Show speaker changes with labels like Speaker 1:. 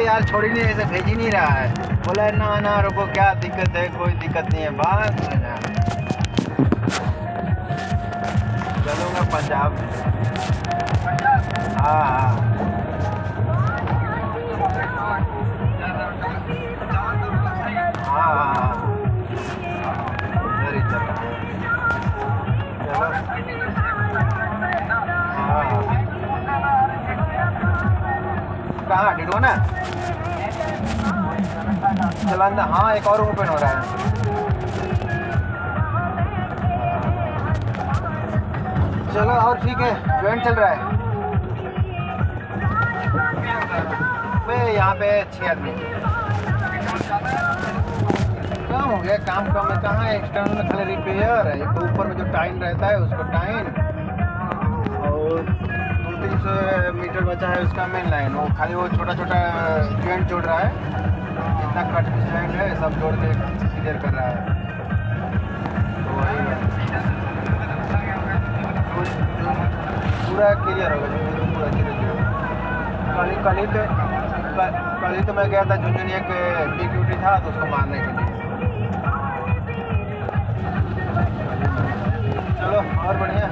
Speaker 1: यार छोड़ ही नहीं, ऐसे भेज ही नहीं रहा है। बोला ना ना रुको, क्या दिक्कत है, कोई दिक्कत नहीं है, बात चलूँगा पंजाब। हाँ हाँ हाँ हाँ, उधर ही चल रहा है। चलो हाँ, कहाँ डिडवाना चलाना? हाँ, एक और ओपन हो रहा है। चलो और ठीक है, ज्वाइन चल रहा है। वे यहाँ पे 6 आदमी। काम हो गया, काम कम है कहाँ, एक्सटर्नल में खाली रिपेयर है। एक तो ऊपर में जो टाइन रहता है उसको टाइन, और 200-300 मीटर बचा है उसका मेन लाइन, वो खाली वो छोटा छोटा ज्वाइंट जोड़ रहा है। जितना कट ज्वाइंट है सब जोड़ के क्लियर कर रहा है। तो वही है, पूरा क्लियर होगा पूरा धीरे धीरे। कल ही तो मैं गया था झुंझुनिया के ड्यूटी था तो उसको मारने के लिए। चलो और बढ़िया।